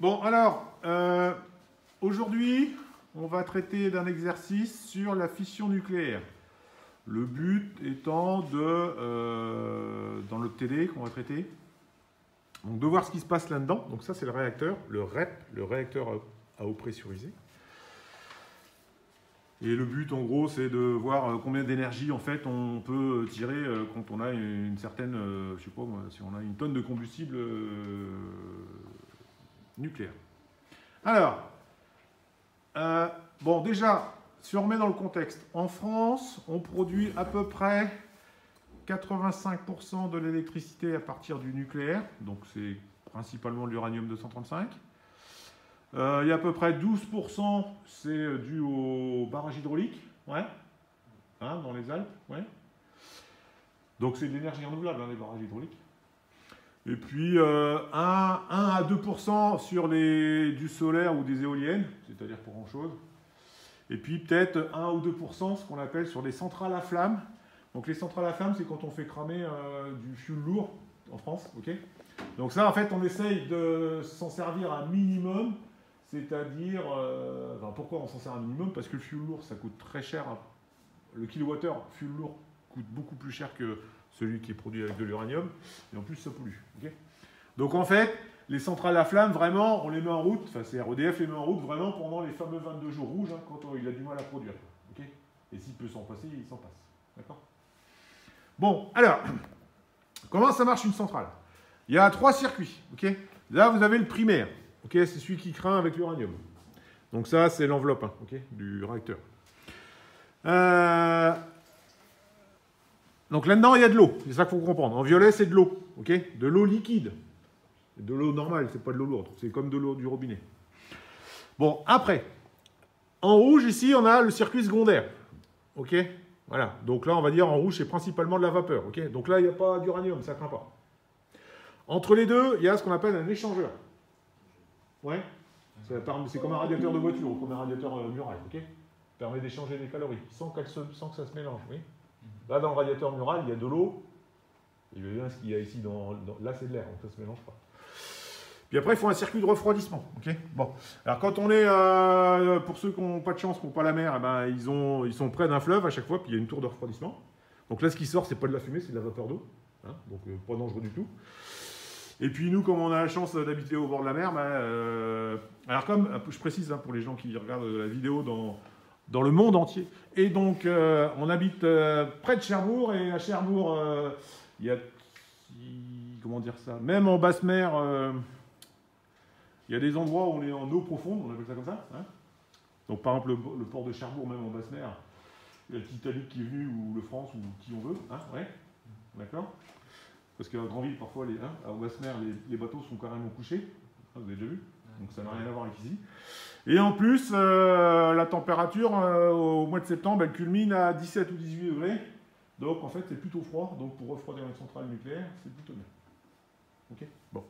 Bon, alors, aujourd'hui, on va traiter d'un exercice sur la fission nucléaire. Le but étant dans le TD qu'on va traiter, donc de voir ce qui se passe là-dedans. Donc ça, c'est le réacteur, le REP, le réacteur à eau pressurisée. Et le but, en gros, c'est de voir combien d'énergie, en fait, on peut tirer quand on a une certaine, je sais pas moi, si on a une tonne de combustible nucléaire. Alors, bon, déjà, si on remet dans le contexte, en France, on produit à peu près 85% de l'électricité à partir du nucléaire, donc c'est principalement l'uranium-235. Il y a à peu près 12%, c'est dû au barrage hydraulique, ouais, hein, dans les Alpes, ouais. Donc c'est de l'énergie renouvelable, hein, les barrages hydrauliques. Et puis 1 à 2% sur du solaire ou des éoliennes, c'est-à-dire pour grand-chose. Et puis peut-être 1 ou 2% ce qu'on appelle sur des centrales à flamme. Donc les centrales à flamme, c'est quand on fait cramer du fioul lourd en France, ok. Donc ça, en fait, on essaye de s'en servir un minimum. C'est-à-dire, enfin, pourquoi on s'en sert un minimum? Parce que le fioul lourd, ça coûte très cher. Le kilowattheure fioul lourd coûte beaucoup plus cher que celui qui est produit avec de l'uranium. Et en plus, ça pollue. Okay, donc en fait, les centrales à flamme, vraiment, on les met en route. Enfin, c'est EDF les met en route vraiment pendant les fameux 22 jours rouges, hein, quand il a du mal à produire. Okay, et s'il peut s'en passer, il s'en passe. D'accord? Bon, alors, comment ça marche une centrale? Il y a 3 circuits. Okay, là, vous avez le primaire. Okay, c'est celui qui craint avec l'uranium. Donc ça, c'est l'enveloppe hein, okay, du réacteur. Donc là-dedans, il y a de l'eau. C'est ça qu'il faut comprendre. En violet, c'est de l'eau. Okay, de l'eau liquide. De l'eau normale, c'est pas de l'eau lourde. C'est comme de l'eau du robinet. Bon, après, en rouge, ici, on a le circuit secondaire. Ok, voilà. Donc là, on va dire en rouge, c'est principalement de la vapeur. Okay, donc là, il n'y a pas d'uranium, ça ne craint pas. Entre les deux, il y a ce qu'on appelle un échangeur. Ouais, c'est comme un radiateur de voiture ou comme un radiateur mural, ok? Permet d'échanger des calories sans que ça se mélange, oui. Là, dans le radiateur mural, il y a de l'eau. Et bien ce qu'il y a ici, là, c'est de l'air, donc ça ne se mélange pas. Puis après, il faut un circuit de refroidissement, ok? Bon, alors quand on est, pour ceux qui n'ont pas de chance, qui n'ont pas la mer, eh ben, ils sont près d'un fleuve à chaque fois, puis il y a une tour de refroidissement. Donc là, ce qui sort, c'est pas de la fumée, c'est de la vapeur d'eau, hein, donc pas dangereux du tout. Et puis nous, comme on a la chance d'habiter au bord de la mer, alors comme, je précise hein, pour les gens qui regardent la vidéo dans le monde entier, et donc on habite près de Cherbourg, et à Cherbourg, il y a, comment dire ça, même en basse mer, il y a des endroits où on est en eau profonde, on appelle ça comme ça. Hein, donc par exemple le port de Cherbourg, même en basse mer, il y a le Titanic qui est venu, ou le France, ou qui on veut, hein, ouais, d'accord. Parce qu'à Grandville, parfois, à Basse-Mer, les bateaux sont carrément couchés. Vous avez déjà vu? Donc ça n'a rien à voir avec ici. Et en plus, la température, au mois de septembre, elle culmine à 17 ou 18 degrés. Donc en fait, c'est plutôt froid. Donc pour refroidir une centrale nucléaire, c'est plutôt bien. Ok. Bon.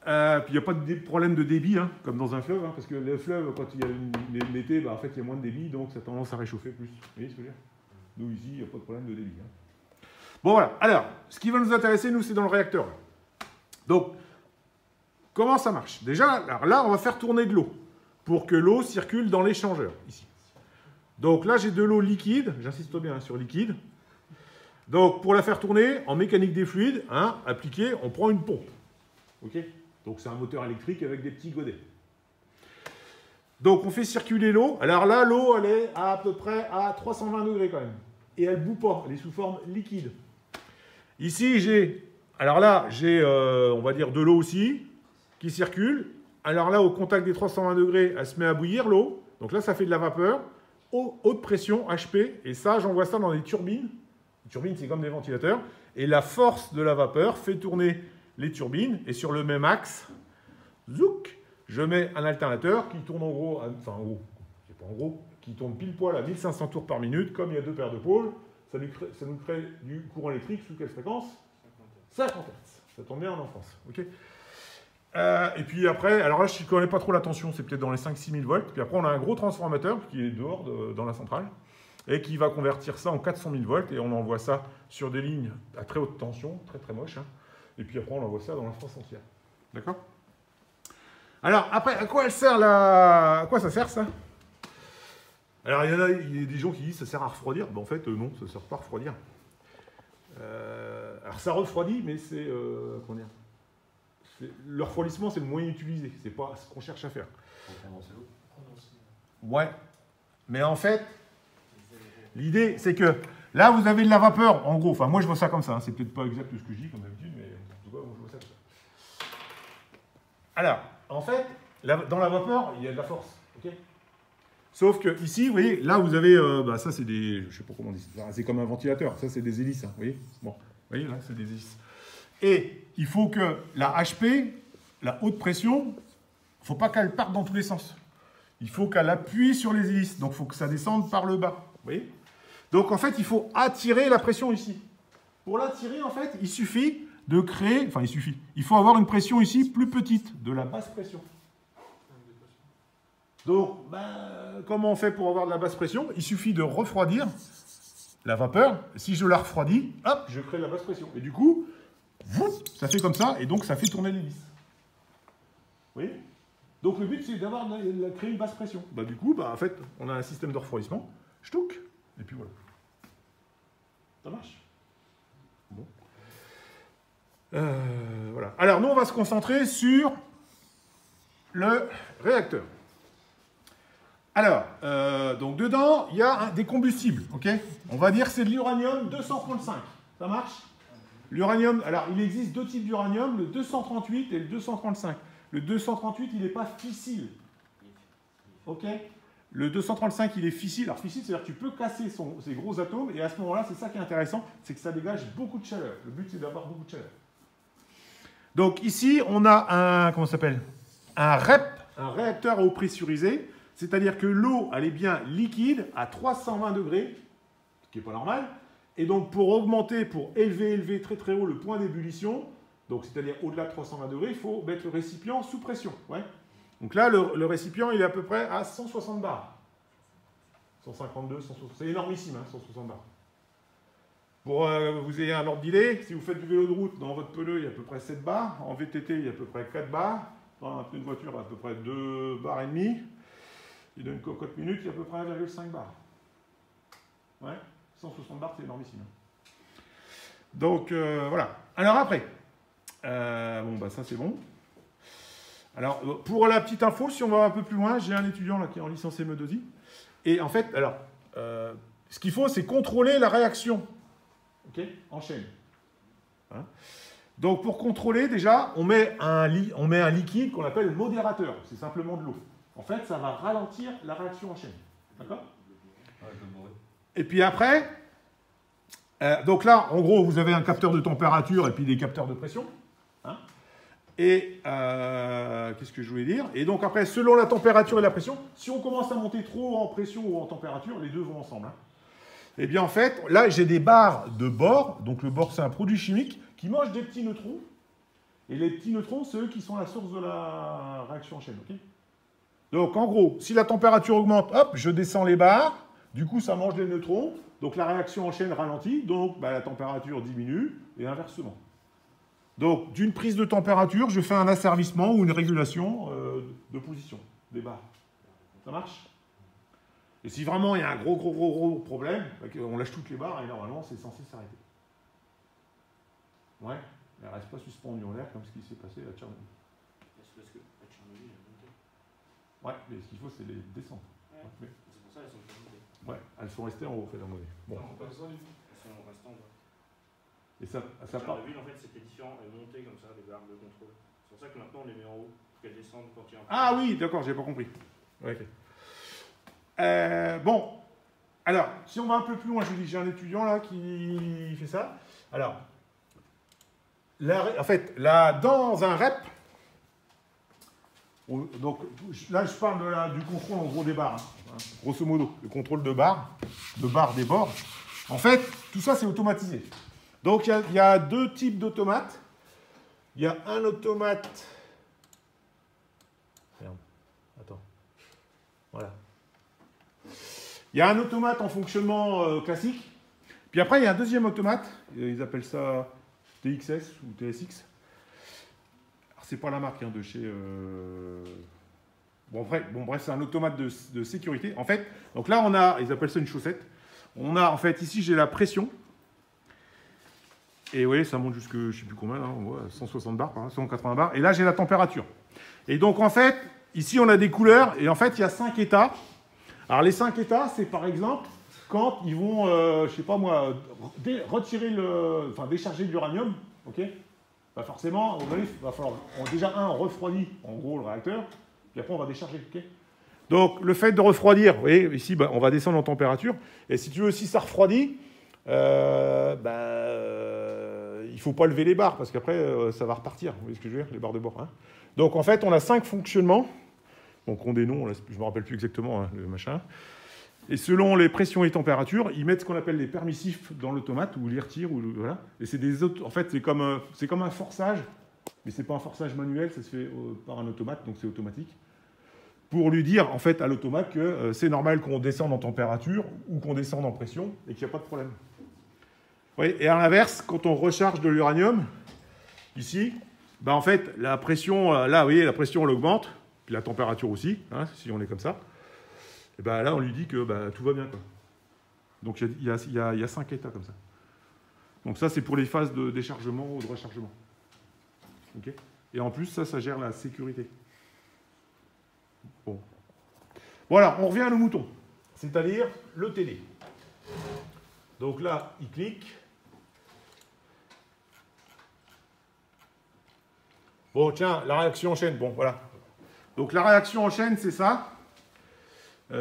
Puis il n'y a pas de problème de débit, hein, comme dans un fleuve. Hein, parce que le fleuve, quand il y a l'été, en fait, il y a moins de débit. Donc ça a tendance à réchauffer plus. Vous voyez ce que je veux dire? Nous, ici, il n'y a pas de problème de débit. Hein. Bon, voilà. Alors, ce qui va nous intéresser, nous, c'est dans le réacteur. Donc, comment ça marche? Déjà, alors là, on va faire tourner de l'eau pour que l'eau circule dans l'échangeur, ici. Donc là, j'ai de l'eau liquide. J'insiste bien sur liquide. Donc, pour la faire tourner, en mécanique des fluides, hein, appliquée, on prend une pompe. OK? Donc, c'est un moteur électrique avec des petits godets. Donc, on fait circuler l'eau. Alors là, l'eau, elle est à peu près à 320 degrés quand même. Et elle ne bout pas. Elle est sous forme liquide. Ici, alors là, j'ai, on va dire, de l'eau aussi, qui circule. Alors là, au contact des 320 degrés, elle se met à bouillir, l'eau. Donc là, ça fait de la vapeur, haute pression, HP. Et ça, j'envoie ça dans des turbines. Les turbines, c'est comme des ventilateurs. Et la force de la vapeur fait tourner les turbines. Et sur le même axe, zouk, je mets un alternateur qui tourne en gros, enfin en gros, c'est pas en gros, qui tourne pile poil à 1500 tours par minute. Comme il y a 2 paires de pôles, ça nous crée du courant électrique sous quelle fréquence? 50 Hz. Ça tombe bien en enfance. Okay, et puis après, alors là, je ne connais pas trop la tension, c'est peut-être dans les 5-6 000 volts. Puis après, on a un gros transformateur qui est dehors dans la centrale et qui va convertir ça en 400 000 volts. Et on envoie ça sur des lignes à très haute tension, très très moche. Hein, et puis après, on envoie ça dans la France entière. D'accord? Alors, après, à quoi elle sert la... À quoi ça sert, ça? Alors, il y a des gens qui disent que ça sert à refroidir. Ben, en fait, non, ça ne sert pas à refroidir. Alors, ça refroidit, mais c'est... comment dire? Le refroidissement, c'est le moyen utilisé. C'est pas ce qu'on cherche à faire. Ouais. Mais en fait, l'idée, c'est que là, vous avez de la vapeur, en gros. Enfin, moi, je vois ça comme ça. Hein. C'est peut-être pas exact ce que je dis, comme d'habitude, mais en tout cas, moi, je vois ça comme ça. Alors, en fait, dans la vapeur, il y a de la force. Okay, sauf que ici, vous voyez, là, vous avez... bah, ça, c'est des... Je sais pas comment on dit. C'est comme un ventilateur. Ça, c'est des hélices. Hein, vous voyez? Bon. Vous voyez, là, c'est des hélices. Et il faut que la HP, la haute pression, il ne faut pas qu'elle parte dans tous les sens. Il faut qu'elle appuie sur les hélices. Donc, il faut que ça descende par le bas. Vous voyez? Donc, en fait, il faut attirer la pression ici. Pour l'attirer, en fait, il suffit de créer... Enfin, il suffit. Il faut avoir une pression ici plus petite, de la basse pression. Donc, ben, comment on fait pour avoir de la basse pression? Il suffit de refroidir la vapeur. Si je la refroidis, hop, je crée de la basse pression. Et du coup... ça fait comme ça, et donc ça fait tourner l'hélice. Vous voyez? Donc le but, c'est d'avoir créé une basse pression. Bah, du coup, bah, en fait, on a un système de refroidissement. Ch'touc, et puis voilà. Ça marche? Bon. Voilà. Alors, nous, on va se concentrer sur le réacteur. Alors, donc dedans, il y a des combustibles. Ok, on va dire que c'est de l'uranium 235. Ça marche? L'uranium, alors il existe deux types d'uranium, le 238 et le 235. Le 238, il n'est pas fissile. Ok? Le 235, il est fissile. Alors fissile, c'est-à-dire que tu peux casser ses gros atomes, et à ce moment-là, c'est ça qui est intéressant, c'est que ça dégage beaucoup de chaleur. Le but, c'est d'avoir beaucoup de chaleur. Donc ici, on a un, comment ça s'appelle? Un REP, un réacteur à eau pressurisée, c'est-à-dire que l'eau, elle est bien liquide à 320 degrés, ce qui n'est pas normal. Et donc, pour augmenter, pour élever très très haut le point d'ébullition, donc c'est-à-dire au-delà de 320 degrés, il faut mettre le récipient sous pression. Ouais. Donc là, le récipient, il est à peu près à 160 bars. 152, 160, c'est énormissime, hein, 160 bars. Pour vous ayez un ordre d'idée, si vous faites du vélo de route, dans votre pneu, il y a à peu près 7 bars. En VTT, il y a à peu près 4 bars. Dans un pneu de voiture, à peu près 2 bars et demi. Et dans une cocotte minute, il y a à peu près 1,5 bar. Ouais. 160 bars, c'est énormissime. Donc, voilà. Alors après, bon, bah ça c'est bon. Alors, pour la petite info, si on va un peu plus loin, j'ai un étudiant là qui est en licence ME2I. Et en fait, alors, ce qu'il faut, c'est contrôler la réaction. OK? En chaîne. Hein? Donc, pour contrôler, déjà, on met un liquide qu'on appelle modérateur. C'est simplement de l'eau. En fait, ça va ralentir la réaction en chaîne. D'accord? Et puis après, donc là, en gros, vous avez un capteur de température et puis des capteurs de pression. Hein, et qu'est-ce que je voulais dire? Et donc après, selon la température et la pression, si on commence à monter trop en pression ou en température, les deux vont ensemble. Hein. Et bien en fait, là, j'ai des barres de bore. Donc le bore, c'est un produit chimique qui mange des petits neutrons. Et les petits neutrons, c'est eux qui sont la source de la réaction en chaîne. Okay, donc en gros, si la température augmente, hop, je descends les barres. Du coup, ça mange les neutrons, donc la réaction en chaîne ralentit, donc bah, la température diminue, et inversement. Donc, d'une prise de température, je fais un asservissement ou une régulation de position des barres. Ça marche? Et si vraiment il y a un gros problème, on lâche toutes les barres et normalement, c'est censé s'arrêter. Ouais, elle ne reste pas suspendue en l'air comme ce qui s'est passé à Tchernobyl. C'est parce que à Tchernobyl, elle est montée. Ouais, mais ce qu'il faut, c'est les descendre. Ouais. Ouais. C'est pour ça qu'elles sont pas montées. Ouais, elles sont restées en haut, fait, dans le bon. Non, pas besoin du tout. Elles sont restées en bas. Et ça part. Tchernobyl, en fait, c'était différent. Elles montaient comme ça, les barres de contrôle. C'est pour ça que maintenant, on les met en haut, pour qu'elles descendent quand il y a un... Ah oui, d'accord, j'ai pas compris. Ouais, okay. Bon, alors, si on va un peu plus loin, je vous dis, j'ai un étudiant là qui fait ça. Alors, en fait, là, dans un REP, donc là, je parle du contrôle en gros des barres, hein, grosso modo, le contrôle de barres des bords. En fait, tout ça, c'est automatisé. Donc, il y a deux types d'automates. Il y a un automate... Merde, attends. Voilà. Il y a un automate en fonctionnement classique. Puis après, il y a un deuxième automate. Ils appellent ça TXS ou TSX. c'est pas la marque hein, de chez... Bon, bref, c'est un automate de sécurité. En fait, donc là, on a, ils appellent ça une chaussette. On a, en fait, ici, j'ai la pression. Et vous voyez, ça monte jusque, je ne sais plus combien, là, on voit 160 bars, hein, 180 bars. Et là, j'ai la température. Et donc, en fait, ici, on a des couleurs. Et en fait, il y a 5 états. Alors, les 5 états, c'est par exemple, quand ils vont, je ne sais pas moi, retirer décharger de l'uranium, ok, bah forcément, il va falloir, déjà, on refroidit, en gros, le réacteur. Puis après, on va décharger. Okay, donc, le fait de refroidir, vous voyez, ici, bah, on va descendre en température. Et si tu veux, si ça refroidit, il ne faut pas lever les barres, parce qu'après, ça va repartir. Vous voyez ce que je veux dire, les barres de bord. Hein. Donc, en fait, on a 5 fonctionnements. Donc, on a des noms, là, je ne me rappelle plus exactement hein, le machin. Et selon les pressions et températures, ils mettent ce qu'on appelle les permissifs dans l'automate, ou ils les retirent. Voilà. Et c'est des autres. En fait, c'est comme un forçage, mais ce n'est pas un forçage manuel, ça se fait par un automate, donc c'est automatique. Pour lui dire en fait à l'automate que c'est normal qu'on descende en température ou qu'on descende en pression et qu'il n'y a pas de problème. Oui, et à l'inverse, quand on recharge de l'uranium, ici, bah en fait, la pression, là, vous voyez, la pression, elle augmente, puis la température aussi, hein, si on est comme ça. Et ben là, on lui dit que bah, tout va bien. Quoi. Donc il y a 5 états comme ça. Donc ça, c'est pour les phases de déchargement ou de rechargement. Okay, et en plus, ça gère la sécurité. Bon. Voilà, on revient à nos moutons, c'est-à-dire le TD. Donc là, il clique. Bon, tiens, la réaction en chaîne. Bon, voilà. Donc la réaction en chaîne, c'est ça.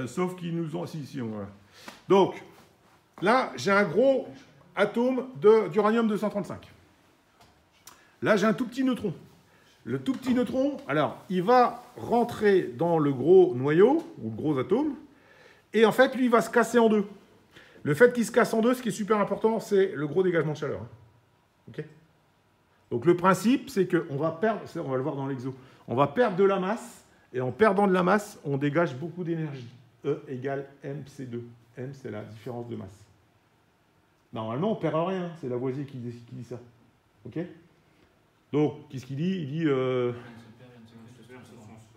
Sauf qu'ils nous ont... Si, on voit. Donc, là, j'ai un gros atome d'uranium-235. Là, j'ai un tout petit neutron. Le tout petit neutron, alors, il va rentrer dans le gros noyau, ou le gros atome, et en fait, lui, il va se casser en deux. Le fait qu'il se casse en deux, ce qui est super important, c'est le gros dégagement de chaleur. Okay, donc, le principe, c'est qu'on va perdre, on va le voir dans l'exo, on va perdre de la masse, et en perdant de la masse, on dégage beaucoup d'énergie. E égale mc2. M, c'est la différence de masse. Normalement, on ne perd rien, c'est Lavoisier qui dit ça. Ok ? Donc, qu'est-ce qu'il dit ? Il dit...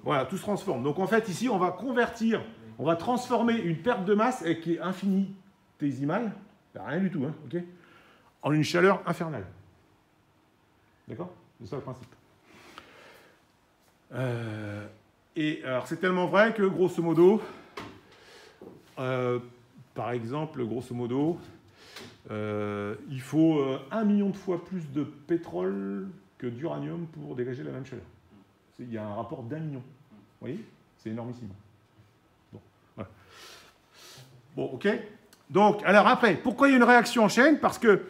voilà, tout se transforme. Donc, en fait, ici, on va convertir, on va transformer une perte de masse qui est infinitésimale, rien du tout, hein, ok, en une chaleur infernale. D'accord ? C'est ça le principe. Et alors, c'est tellement vrai que, grosso modo, par exemple, grosso modo, il faut 1 million de fois plus de pétrole que d'uranium pour dégager la même chaleur. Il y a un rapport d'1 million. Vous voyez ? C'est énormissime. Bon, voilà. Bon, ok. Donc, alors après, pourquoi il y a une réaction en chaîne ? Parce que,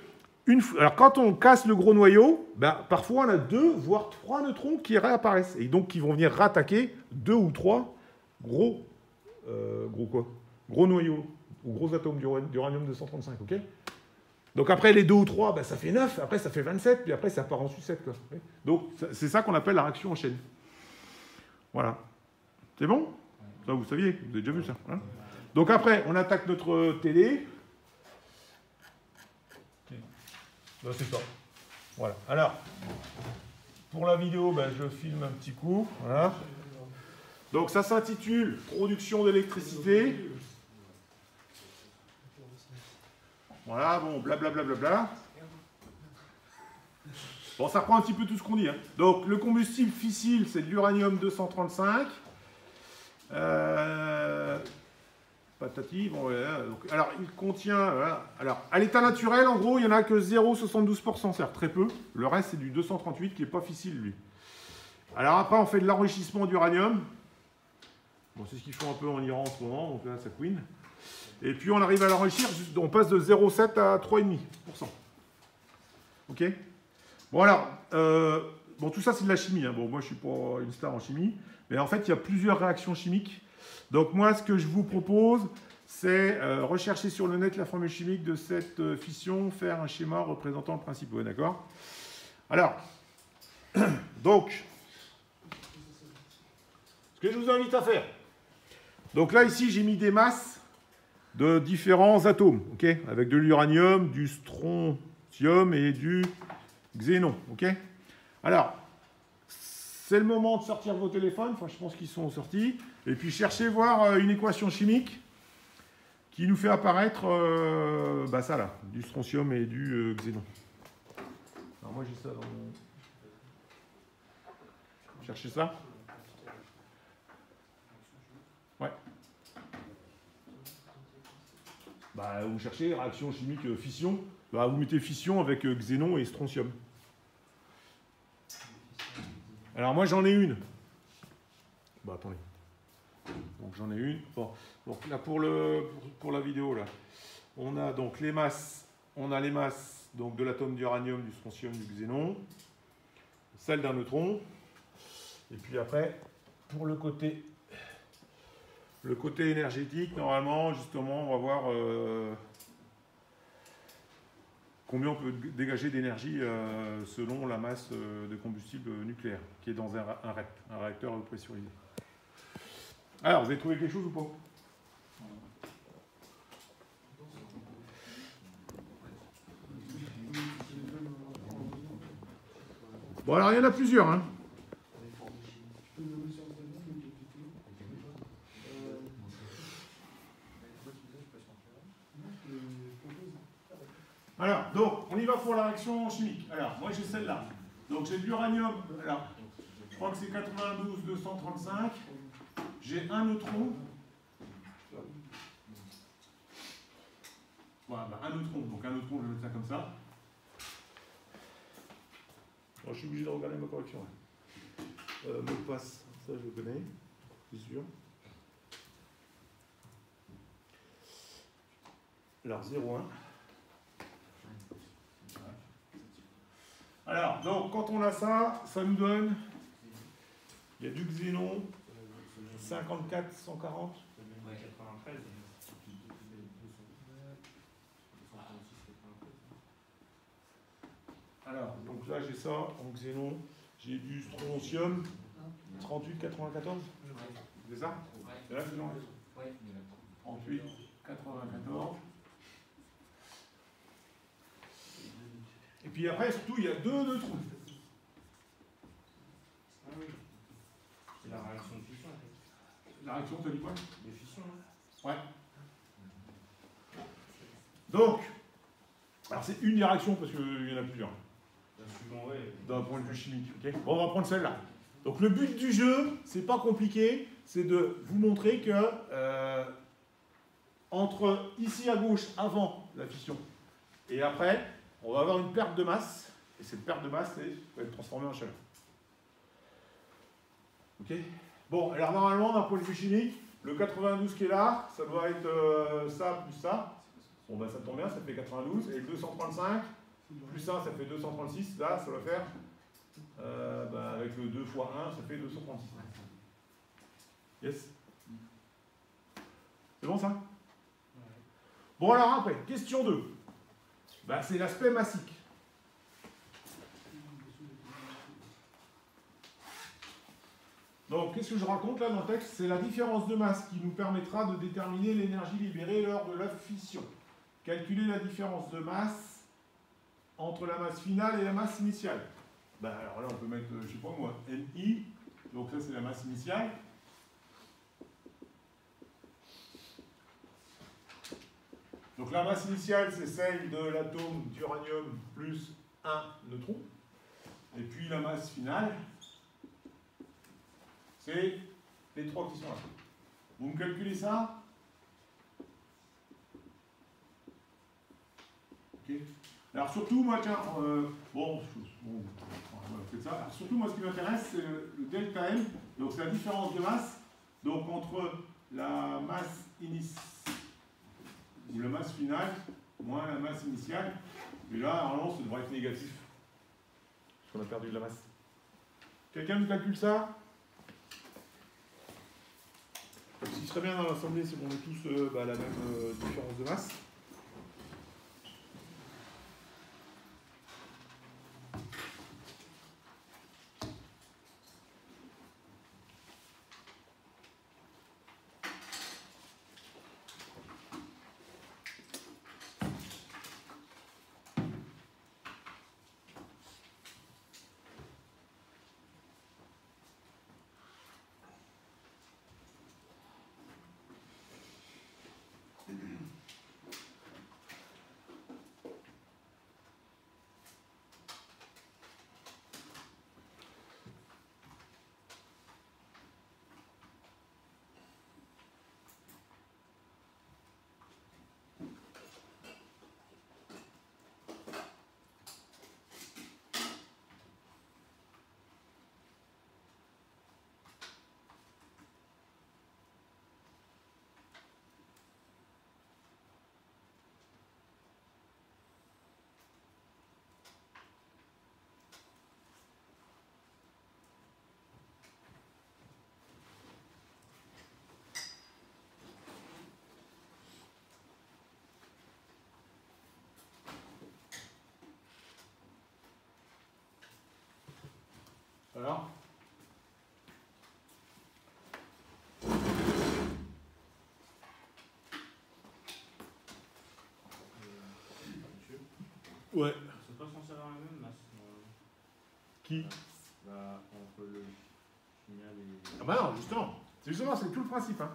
alors quand on casse le gros noyau, ben, parfois on a 2, voire 3 neutrons qui réapparaissent. Et donc, qui vont venir rattaquer 2 ou 3 gros noyaux, ou gros atomes d'uranium-235, ok ? Donc après, les 2 ou 3, ben, ça fait 9, après ça fait 27, puis après ça part en sucette. Quoi. Donc c'est ça qu'on appelle la réaction en chaîne. Voilà. C'est bon ? Ça, vous saviez, vous avez déjà vu ça. Hein ? Donc après, on attaque notre télé. Ben, c'est ça. Voilà. Alors, pour la vidéo, ben, je filme un petit coup. Voilà. Donc ça s'intitule « Production d'électricité ». Voilà, bon, blablabla. Bon, ça reprend un petit peu tout ce qu'on dit. Hein. Donc, le combustible fissile, c'est de l'uranium-235. Patati, bon, voilà. Donc, alors, il contient... Voilà. Alors, à l'état naturel, en gros, il n'y en a que 0,72%, c'est-à-dire très peu. Le reste, c'est du 238 qui n'est pas fissile, lui. Alors, après, on fait de l'enrichissement d'uranium. Bon, c'est ce qu'ils font un peu en Iran en ce moment, donc là, ça couine. Et puis on arrive à l'enrichir, on passe de 0,7 à 3,5%. Ok ? Bon alors, bon, tout ça c'est de la chimie. Hein. Bon, moi je suis pas une star en chimie, mais en fait il y a plusieurs réactions chimiques. Donc moi ce que je vous propose, c'est rechercher sur le net la formule chimique de cette fission, faire un schéma représentant le principe. Ouais, d'accord ? Alors, donc, ce que je vous invite à faire. Donc là ici j'ai mis des masses de différents atomes, okay, avec de l'uranium, du strontium et du xénon. Okay. Alors, c'est le moment de sortir vos téléphones. Enfin, je pense qu'ils sont sortis. Et puis, cherchez voir une équation chimique qui nous fait apparaître ça là, du strontium et du xénon. Alors, moi, j'ai ça dans mon... Cherchez ça. Ouais. Bah, vous cherchez réaction chimique fission. Bah, vous mettez fission avec xénon et strontium. Alors moi j'en ai une. Bah attendez. Donc j'en ai une. Bon. Donc là pour la vidéo là, on a donc les masses. On a les masses donc de l'atome d'uranium, du strontium, du xénon, celle d'un neutron. Et puis après, pour le côté énergétique, normalement, justement, on va voir combien on peut dégager d'énergie selon la masse de combustible nucléaire, qui est dans un REP, un réacteur pressurisé. Alors, vous avez trouvé quelque chose ou pas? Bon, alors il y en a plusieurs, hein. Alors, donc, on y va pour la réaction chimique. Alors, moi j'ai celle-là. Donc j'ai de l'uranium, alors, je crois que c'est 92 235. J'ai un neutron. Voilà, un neutron. Donc un neutron, je vais mettre ça comme ça. Bon, je suis obligé de regarder ma correction. Mot de passe, ça je le connais, c'est sûr. Alors 0,1. Alors, donc, quand on a ça, ça nous donne, il y a du xénon, 54, 140. Ouais, 93. Alors, donc là, j'ai ça en xénon, j'ai du strontium, 38, 94. C'est ça? C'est là, c'est dans 38, 94. Et puis après, surtout, il y a deux neutrons. Ah oui. C'est la réaction de fission. La réaction, tu as dit quoi? De fission, hein. Ouais. Donc, alors c'est une des réactions parce qu'il y en a plusieurs. D'un point de vue chimique. Okay, bon, on va prendre celle-là. Donc le but du jeu, c'est pas compliqué, c'est de vous montrer que entre ici à gauche, avant la fission, et après, on va avoir une perte de masse, et cette perte de masse va être transformée en chaleur. Ok. Bon, alors normalement, d'un point de vue chimique, le 92 qui est là, ça doit être ça plus ça. Bon, ben ça tombe bien, ça fait 92, et le 235, plus ça, ça fait 236, là, ça va faire, avec le 2 fois 1, ça fait 236. Yes. C'est bon ça? Bon alors après, question 2. C'est l'aspect massique. Donc, qu'est-ce que je raconte là dans le texte? C'est la différence de masse qui nous permettra de déterminer l'énergie libérée lors de la fission. Calculer la différence de masse entre la masse finale et la masse initiale. Alors là, on peut mettre, je sais pas moi, NI. Donc ça, c'est la masse initiale. Donc la masse initiale, c'est celle de l'atome d'uranium plus un neutron. Et puis la masse finale, c'est les trois qui sont là. Vous me calculez ça? Ok. Alors surtout, moi, tiens, faites ça. Alors, surtout, moi, ce qui m'intéresse, c'est le delta M. Donc c'est la différence de masse. Donc entre la masse initiale ou la masse finale moins la masse initiale. Et là, normalement, ça devrait être négatif. Parce qu'on a perdu de la masse. Quelqu'un me calcule ça? Ce qui serait bien dans l'assemblée, c'est qu'on ait tous la même différence de masse. Ouais. C'est pas censé avoir la même masse. Qui? Bah, entre le signal et. Ah bah non, justement. C'est tout le principe. Hein.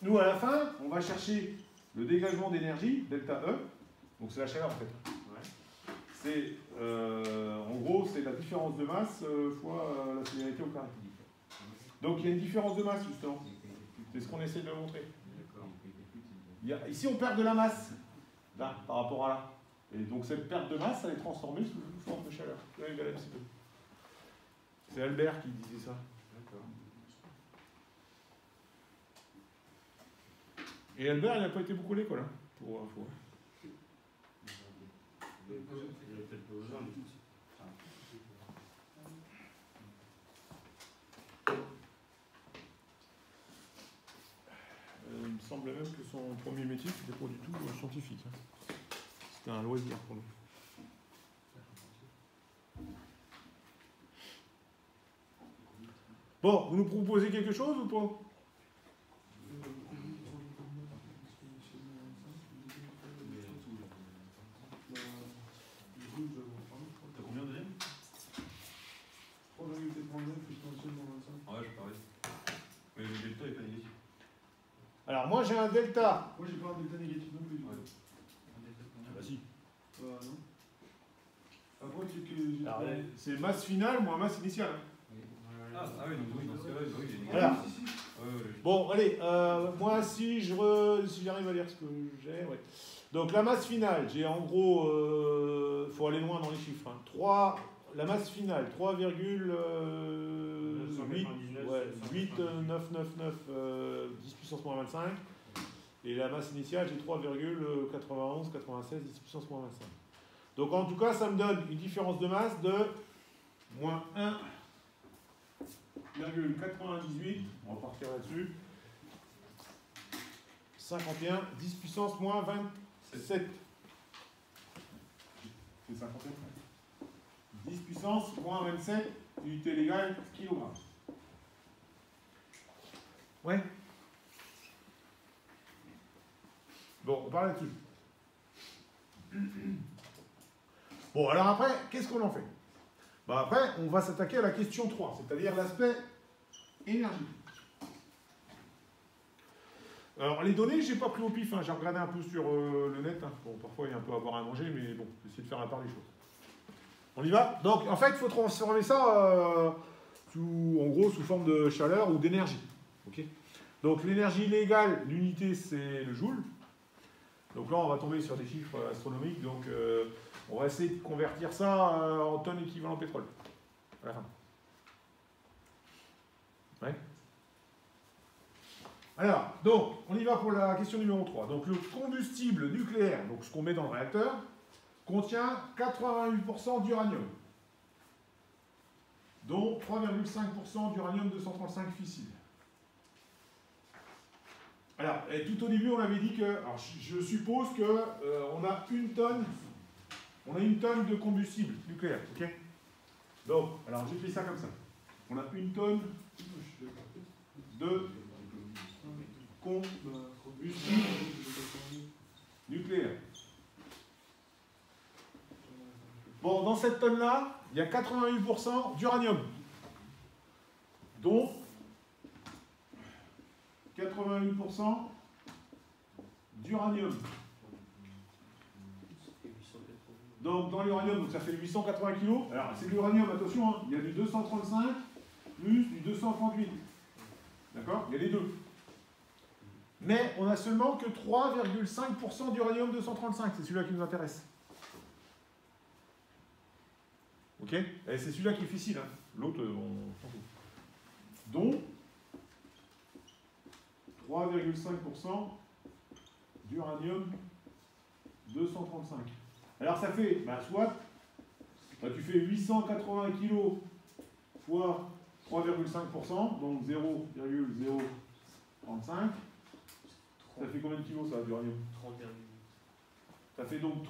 Nous, à la fin, on va chercher le dégagement d'énergie, delta E. Donc c'est la chaleur en fait. Ouais. C'est, en gros, c'est la différence de masse fois la similarité au carré. Donc il y a une différence de masse justement. C'est ce qu'on essaie de montrer. Ici, on perd de la masse, là, par rapport à là. Et donc cette perte de masse, elle est transformée sous une forme de chaleur. Là, il y a un petit peu. C'est Albert qui disait ça. D'accord. Et Albert, il n'a pas été beaucoup à l'école, hein, pour info. Il y avait peut-être pas besoin de tout ça. Il me semble même que son premier métier, c'était pas du tout scientifique. Hein. C'était un loisir pour lui. Bon, vous nous proposez quelque chose ou pas? T'as combien de deuxième? 3,39 plus potentiellement 25. Ah ouais, je parie. Mais le delta est pas négatif. Alors moi j'ai un delta. Moi j'ai pas un delta négatif non plus. Ouais. Ah bah si. Non. Après c'est que j'ai Alors, pas... c'est masse finale moins masse initiale. Ah oui, donc oui, dans ce cas-là, oui, il est négatif. Voilà. Si, si. Ouais, ouais, Bon, allez, moi si j'arrive à lire ce que j'ai, ouais. Donc la masse finale, j'ai en gros, faut aller loin dans les chiffres, hein, 3, la masse finale, 8,999 10 puissance moins 25, et la masse initiale, j'ai 3,91 96 10 puissance moins 25. Donc en tout cas, ça me donne une différence de masse de moins 1,98, on va partir là-dessus, 51, 10 puissance moins 27. C'est 51. 10 puissance moins 27, unité légale, kilogramme. Ouais. Bon, on parle là-dessus. Bon, alors après, qu'est-ce qu'on en fait? Bah après, on va s'attaquer à la question 3, c'est-à-dire l'aspect énergie. Alors, les données, j'ai pas pris au pif, hein, j'ai regardé un peu sur le net. Hein. Bon, parfois, il y a un peu à boire à manger, mais bon, j'essaie de faire la part des choses. On y va? Donc, en fait, il faut transformer ça en gros, sous forme de chaleur ou d'énergie. Okay, donc, l'énergie légale, l'unité, c'est le joule. Donc là, on va tomber sur des chiffres astronomiques. Donc, on va essayer de convertir ça en tonnes équivalent pétrole. À la fin. Ouais. Alors, donc, on y va pour la question numéro 3. Donc, le combustible nucléaire, donc ce qu'on met dans le réacteur, contient 88% d'uranium, dont 3,5% d'uranium 235 fissile. Alors, et tout au début, on avait dit que, alors je suppose que on a une tonne de combustible nucléaire, ok? Donc, alors j'écris ça comme ça. On a une tonne de combustible nucléaire. Bon, dans cette tonne-là, il y a 88% d'uranium, dont 88% d'uranium. Donc dans l'uranium, ça fait 880 kg. Alors c'est de l'uranium, attention, hein, il y a du 235 plus du 238. D'accord? Il y a les deux. Mais on n'a seulement que 3,5% d'uranium 235, c'est celui-là qui nous intéresse. Ok? Et c'est celui-là qui est difficile, hein. L'autre, on s'en fout. Donc 3,5% d'uranium 235. Alors ça fait, soit, tu fais 880 kg fois 3,5%, donc 0,035. Ça fait combien de kilos ça, d'uranium? 30,8. Ça fait donc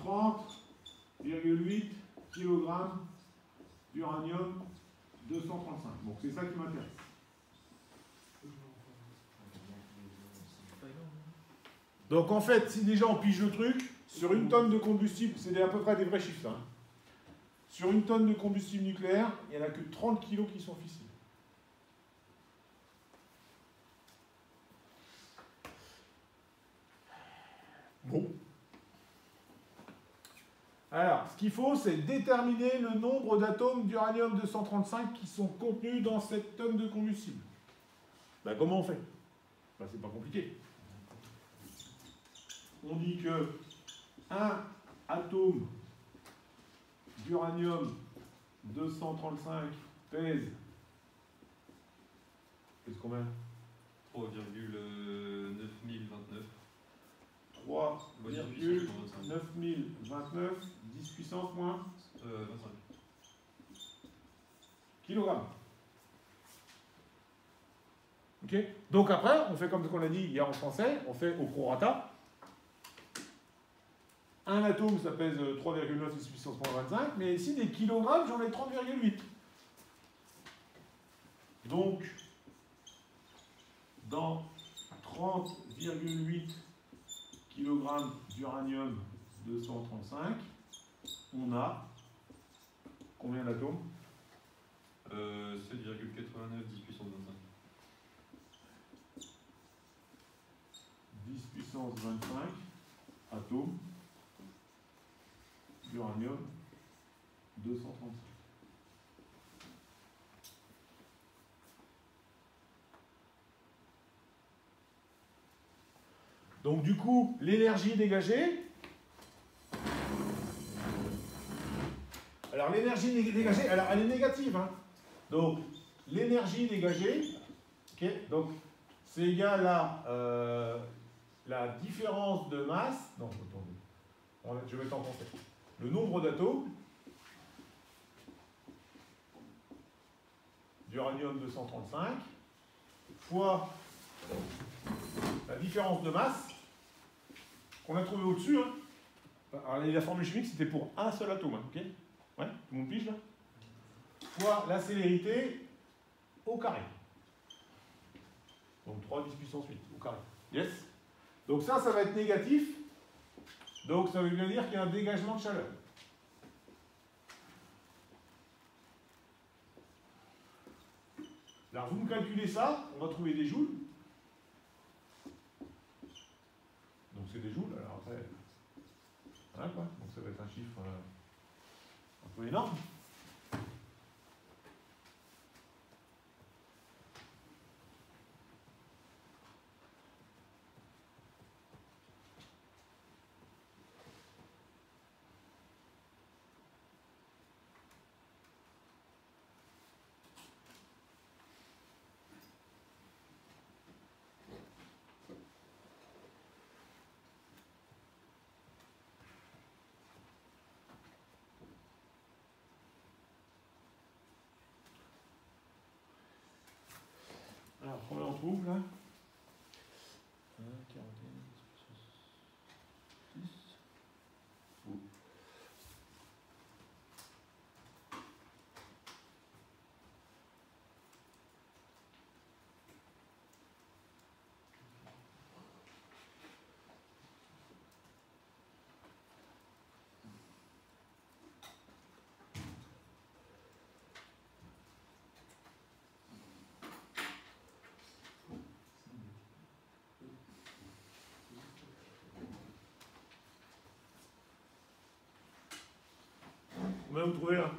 30,8 kg d'uranium 235. Donc c'est ça qui m'intéresse. Donc en fait, si déjà on pige le truc, Sur une tonne de combustible, c'est à peu près des vrais chiffres, ça, hein. Sur une tonne de combustible nucléaire, il n'y en a que 30 kg qui sont fissiles. Bon. Alors, ce qu'il faut, c'est déterminer le nombre d'atomes d'uranium-235 qui sont contenus dans cette tonne de combustible. Ben, comment on fait? Ben, c'est pas compliqué. On dit que un atome d'uranium-235 pèse combien? 3,9029. 3,9029 10 puissance moins 25. kilogrammes. Ok? Donc après, on fait comme ce qu'on a dit hier en français, on fait au prorata. Un atome, ça pèse 3,9 10 puissance moins 25, mais ici, des kilogrammes, j'en ai 30,8. Donc, dans 30,8 kg d'uranium 235, on a combien d'atomes? 7,89 10 puissance 25. 10 puissance 25 atomes d'uranium 235. Donc du coup, l'énergie dégagée, alors l'énergie dégagée, alors elle est négative, hein. Donc l'énergie dégagée, okay, donc c'est égal à la différence de masse, non, attendez, je vais mettre en français, le nombre d'atomes d'uranium 235 fois la différence de masse qu'on a trouvé au-dessus. Hein. Alors, la formule chimique, c'était pour un seul atome. Hein, ok? Ouais, tout le monde pige là? Fois la célérité au carré. Donc 3 10 puissance 8 au carré. Yes? Donc ça va être négatif. Donc ça veut bien dire qu'il y a un dégagement de chaleur. Alors vous me calculez ça, on va trouver des joules. Donc c'est des joules, alors après, voilà quoi, donc ça va être un chiffre un peu énorme. Alors, combien on trouve là? 1, 41, 10. Combien vous trouvez là?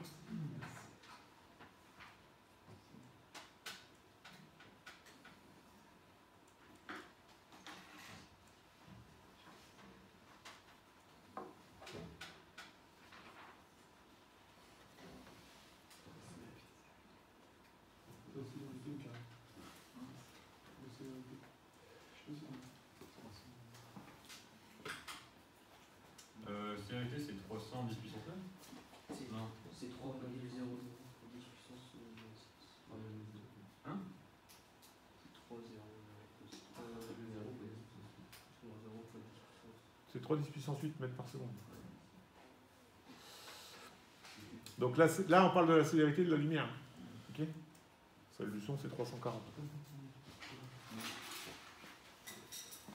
Célérité, c'est 310 puissance 9. Non. C'est 3,00 10 puissance 26. Hein? C'est 3 10 puissance 8 mètres par seconde. Donc là, on parle de la célérité de la lumière. Ok? Celle du son, c'est 340.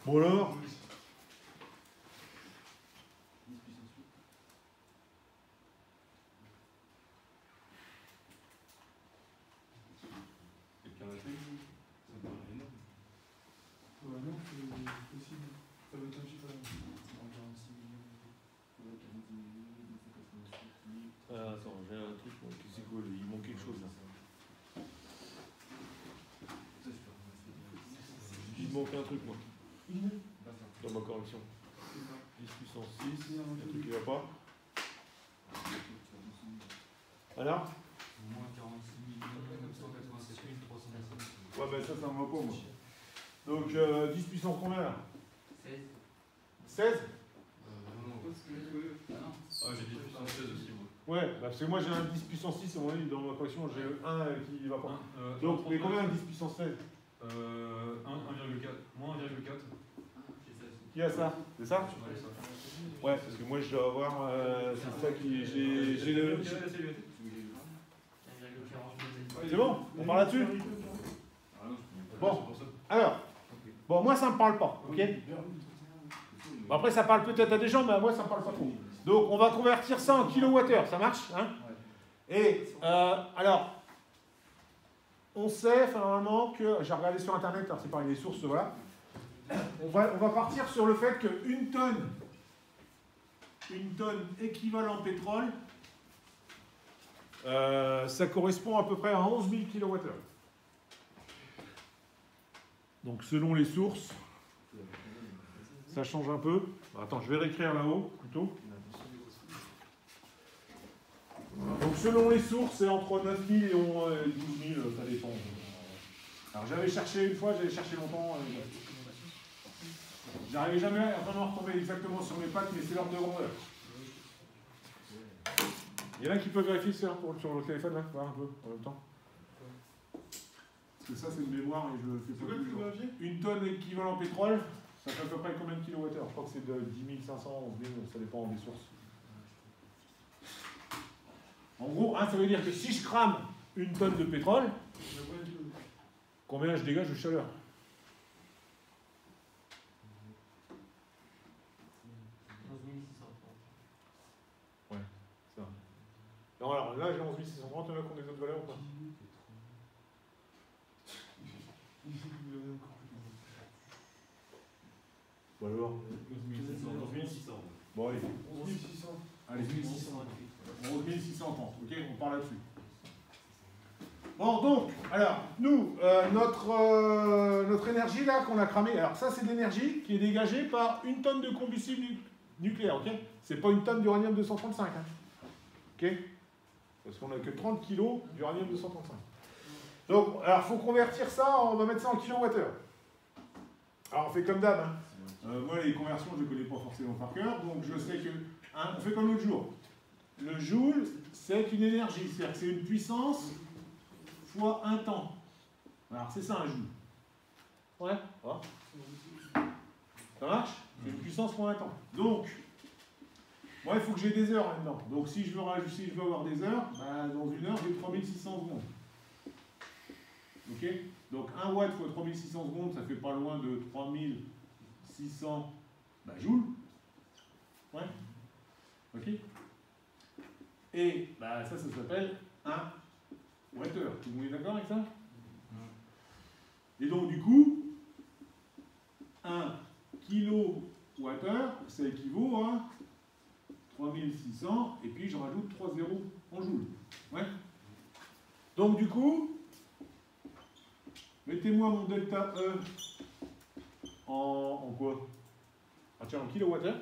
Bon alors, possible. Ça va être un chiffre. Ah, attends, j'ai un truc, moi, c'est quoi, il manque quelque chose là. Il manque un truc, moi, dans ma correction. 10 puissance 6, un truc qui va pas. Alors? Moins 46 987 325. Ouais, ben ça me va pas, moi. Donc, 10 puissance combien là? 16. 16? Ah, j'ai dit puissance 16 aussi, moi. Ouais, bah parce que moi j'ai un 10 puissance 6, à mon avis, dans ma correction, j'ai un qui va pas. Donc, mais 39, combien un 10 puissance 16? 1,4. Moins 1,4. Qui a ça? C'est ça? Ouais, ça. Ouais, parce que moi je dois avoir. C'est ça qui. J'ai le. C'est bon? On parle là-dessus? Bon, alors. Bon, moi ça me parle pas, ok? Bon, après ça parle peut-être à des gens, mais moi ça me parle pas trop. Donc on va convertir ça en kilowattheure, ça marche? Hein? Et alors. On sait, enfin, normalement, que. J'ai regardé sur internet, alors c'est pareil, les sources, voilà. On va partir sur le fait qu'une tonne équivalent pétrole, ça correspond à peu près à 11 000 kWh. Donc selon les sources, ça change un peu. Attends, je vais réécrire là-haut plutôt. Donc selon les sources, c'est entre 9 000 et 12 000, ça dépend. Alors j'avais cherché une fois, j'avais cherché longtemps. J'arrivais jamais à vraiment retomber exactement sur mes pattes, mais c'est l'ordre de grandeur. Il y en a qui peuvent vérifier ça sur le téléphone, là, voir un peu, en même temps. Parce que ça, c'est une mémoire et je le fais pas tous les jours. Une tonne équivalent pétrole, ça fait à peu près combien de kilowattheures? Je crois que c'est de 10 500, 11 000, ça dépend des sources. En gros, hein, ça veut dire que si je crame une tonne de pétrole, combien je dégage de chaleur? Ouais, ça. Non, alors là, j'ai 11 630, il y en a qui ont des autres valeurs ou pas? Ou alors 11 600. Bon, allez. 11 600. Allez, 11 630, ok, on part là-dessus. Bon, donc, alors, nous, notre énergie là qu'on a cramée, alors ça c'est de l'énergie qui est dégagée par une tonne de combustible nucléaire, ok? C'est pas une tonne d'uranium 235, hein? Ok? Parce qu'on n'a que 30 kg d'uranium 235. Donc, alors, il faut convertir ça, on va mettre ça en kilowattheure. Alors, on fait comme d'hab, hein? Moi, les conversions, je ne connais pas forcément par cœur, donc je sais que, hein, on fait comme l'autre jour. Le joule, c'est une énergie, c'est-à-dire que c'est une puissance fois un temps. Alors, c'est ça un joule. Ouais? Oh. Ça marche? C'est une puissance fois un temps. Donc, moi, il faut que j'ai des heures là-dedans. Donc, si je veux avoir des heures, bah, dans une heure, j'ai 3600 secondes. Ok? Donc, 1 watt fois 3600 secondes, ça fait pas loin de 3600 joules. Ouais? Ok? Et bah, ça s'appelle un wattheure. Tout le monde est d'accord avec ça? Et donc, du coup, 1 kilowattheure, ça équivaut à 3600, et puis je rajoute 3 zéros en joules. Ouais? Donc, du coup, mettez-moi mon delta E en quoi? Ah, tiens, en kilowattheure.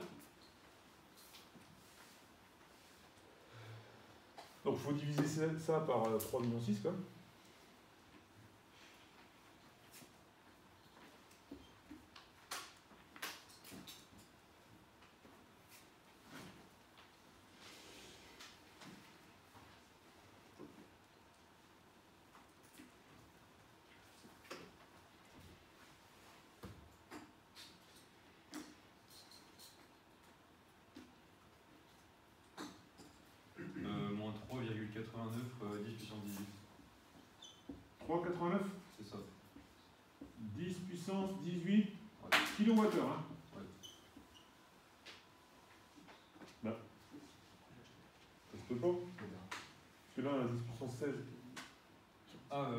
Donc il faut diviser ça par 3,6 millions quand même. Moins 3,89 10 puissance 18. 3,89? C'est ça. 10 puissance 18 Ouais. kilowattheure. Hein? Ouais. Bah. Ça se peut pas. Parce que là, on a 10 puissance 16. Ah,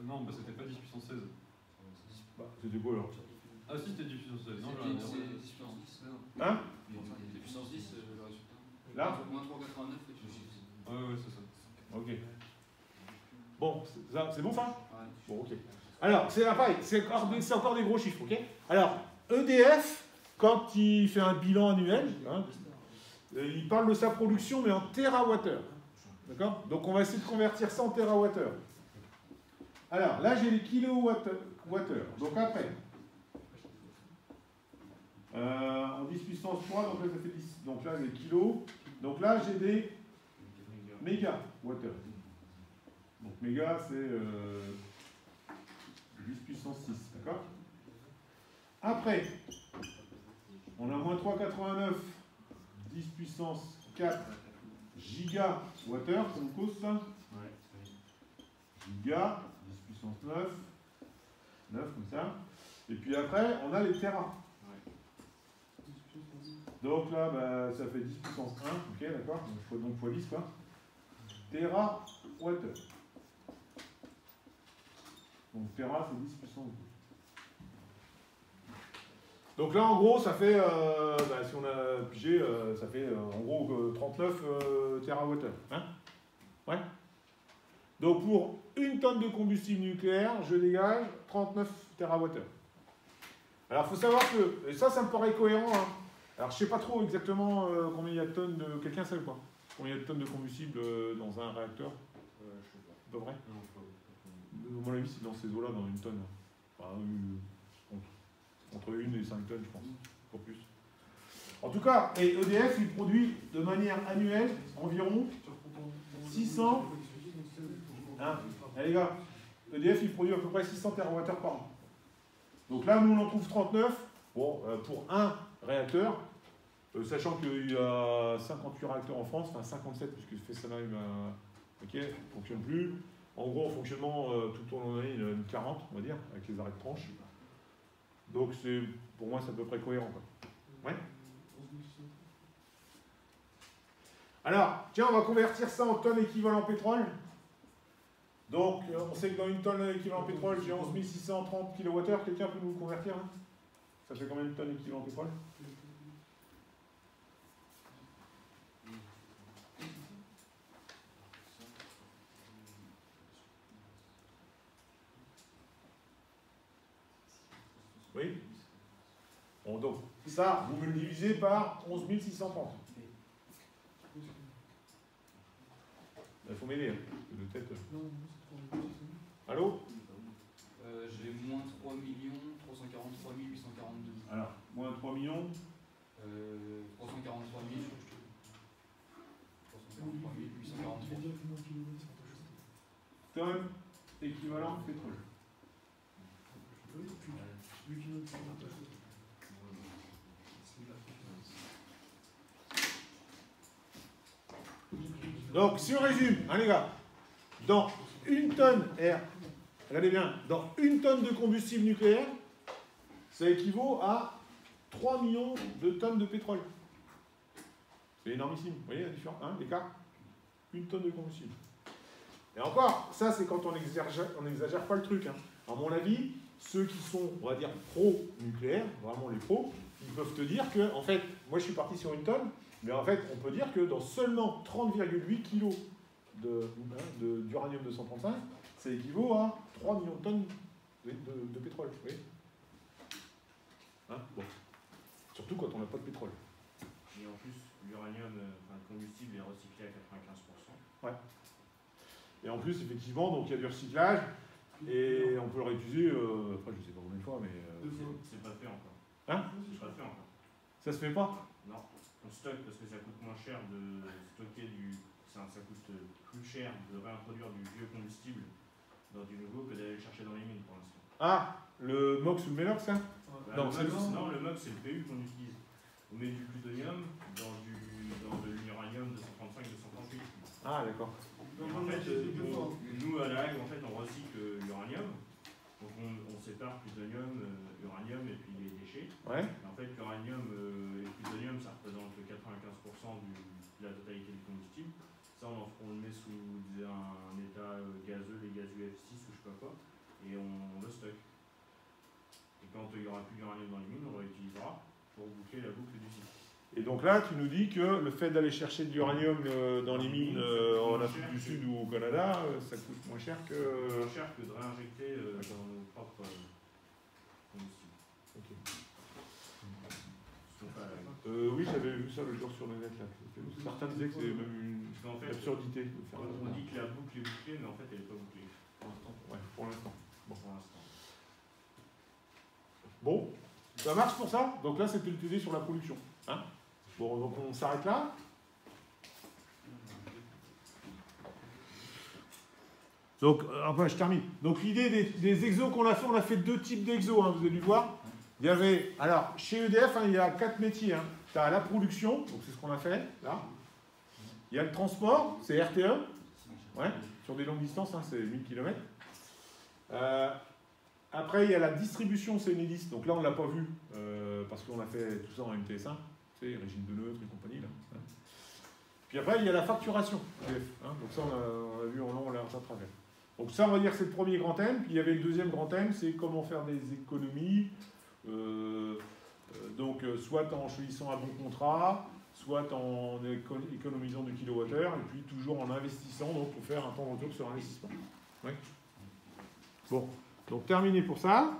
non, bah c'était pas 10 puissance 16. Bah, c'était quoi alors? Ah, Ah si, c'était 10 puissance 16. Non, C'est j'ai un 10 erreur. puissance 10, là. Hein? C'est puissance 10, le résultat. Là? Moins 3,89 et puissance 10. Ouais, c'est ça. Ok. Bon, c'est bon ça? Ouais. Bon, ok. Alors, c'est pareil, c'est encore des gros chiffres, ok? Alors, EDF, quand il fait un bilan annuel, hein, il parle de sa production, mais en térawattheure. D'accord? Donc, on va essayer de convertir ça en térawattheure. Alors, là, j'ai les kilowattheures. Donc, après, en 10 puissance 3, donc là, ça fait 10. Donc là, les kilos. Donc là, j'ai des mégawattheures. Donc, méga, c'est 10 puissance 6. D'accord? Après, on a moins 3,89, 10 puissance 4 gigawattheures, ça nous cause ça? Giga, 10 puissance 9, 9 comme ça. Et puis après, on a les terras. Donc là, bah, ça fait 10 puissance 1, ok, d'accord? Donc fois 10, quoi. Térawattheure. Donc Tera, c'est 10 puissance 2. Donc là, en gros, ça fait, si on a pigé, ça fait en gros 39 térawattheures. Hein? Ouais? Donc pour une tonne de combustible nucléaire, je dégage 39 térawattheures. Alors il faut savoir que, et ça me paraît cohérent, hein. Alors je ne sais pas trop exactement combien il y a de tonnes de... Quelqu'un sait ou pas? Combien il y a de tonnes de combustible dans un réacteur? Je sais pas. Pas vrai? Non, pas. À mon avis, c'est dans ces eaux-là, dans une tonne. Enfin, entre 1 et 5 tonnes, je pense. Pas plus. En tout cas, et EDF, il produit de manière annuelle environ 600... Hein? Eh, les gars, EDF, il produit à peu près 600 TWh par an. Donc là, nous, on en trouve 39. Bon, pour un réacteur, sachant qu'il y a 58 réacteurs en France, enfin 57, puisque Fessenheim ne fonctionne plus. En gros, en fonctionnement, tout au long de l'année, il y en a une 40, on va dire, avec les arrêts de tranche. Donc, pour moi, c'est à peu près cohérent, quoi. Ouais. Alors, tiens, on va convertir ça en tonnes équivalent pétrole. Donc, on sait que dans une tonne équivalent pétrole, j'ai 11 630 kWh. Quelqu'un peut nous convertir, hein? Ça fait combien de tonnes équivalent pétrole? Oui? Bon, donc, ça, vous me le divisez par 11 630. Il faut m'aider, hein, de tête. Allô? J'ai moins 3 343 842. Alors, moins 3 millions. 343 000. 343 843. Tonnes équivalent pétrole. Donc, si on résume, hein, les gars, dans une tonne, regardez bien, dans une tonne de combustible nucléaire, ça équivaut à 3 millions de tonnes de pétrole. C'est énormissime. Vous voyez la différence, hein, l'écart? Une tonne de combustible. Et encore, ça c'est quand on n'exagère pas le truc. Hein. À mon avis, ceux qui sont, on va dire, pro-nucléaire, vraiment les pros, ils peuvent te dire que, en fait, moi je suis parti sur une tonne, mais en fait, on peut dire que dans seulement 30,8 kg d'uranium 235, ça équivaut à 3 millions de tonnes de pétrole. Vous voyez, hein, bon. Surtout quand on n'a pas de pétrole. Et en plus, l'uranium, le combustible est recyclé à 95%. Ouais. Et en plus, effectivement, donc il y a du recyclage, et on peut le réutiliser, après je sais pas combien de fois, mais... C'est pas fait encore. Hein? C'est pas fait encore. Ça se fait pas? Non. On stocke parce que ça coûte moins cher de stocker ça coûte plus cher de réintroduire du vieux combustible dans du nouveau que d'aller le chercher dans les mines pour l'instant. Ah, le MOX ou le MELOX, hein? Bah, Non, le MOX, c'est le PU qu'on utilise. On met du plutonium dans de l'uranium 235-238. Ah, d'accord. En fait, nous, à la Hague, en fait, on recycle l'uranium. Donc, on sépare plutonium, uranium et puis les déchets. Ouais. Et en fait, l'uranium et le plutonium, ça représente 95% de la totalité du combustible. Ça, on le met sous un état gazeux, les gaz UF6 ou je sais pas quoi, et on le stocke. Et quand il n'y aura plus d'uranium dans les mines, on réutilisera pour boucler la boucle du cycle. Et donc là, tu nous dis que le fait d'aller chercher de l'uranium dans les mines en Afrique du Sud ou au Canada, ça coûte moins cher que... Moins cher que de réinjecter dans nos propres combustibles. Ok. Donc, oui, j'avais vu ça le jour sur le net. Là. Certains disaient que c'est même une en fait, absurdité de faire on dit que la boucle est bouclée, mais en fait, elle n'est pas bouclée. Pour l'instant. Ouais, pour l'instant. Bon, pour l'instant. Bon, ça marche pour ça. Donc là, c'était le TD sur la production. Hein, bon, donc on s'arrête là. Donc, enfin, je termine. Donc l'idée des exos qu'on a fait, on a fait 2 types d'exos, hein, vous avez dû voir. Il y avait, alors, chez EDF, hein, il y a 4 métiers. Hein. Tu as la production, donc c'est ce qu'on a fait, là. Il y a le transport, c'est RTE, ouais, sur des longues distances, hein, c'est 1000 km. Après, il y a la distribution, c'est Enedis, donc là, on ne l'a pas vu, parce qu'on a fait tout ça en MTS1, tu sais, régime de neutre et compagnie, là. Hein. Puis après, il y a la facturation, EDF, hein, donc ça, on a vu en long, en large, à travers. Donc ça, on va dire que c'est le premier grand thème. Puis il y avait le deuxième grand thème, c'est comment faire des économies. Donc soit en choisissant un bon contrat, soit en économisant du kilowattheure, et puis toujours en investissant donc pour faire un temps de retour sur investissement. Ouais. Bon, donc terminé pour ça.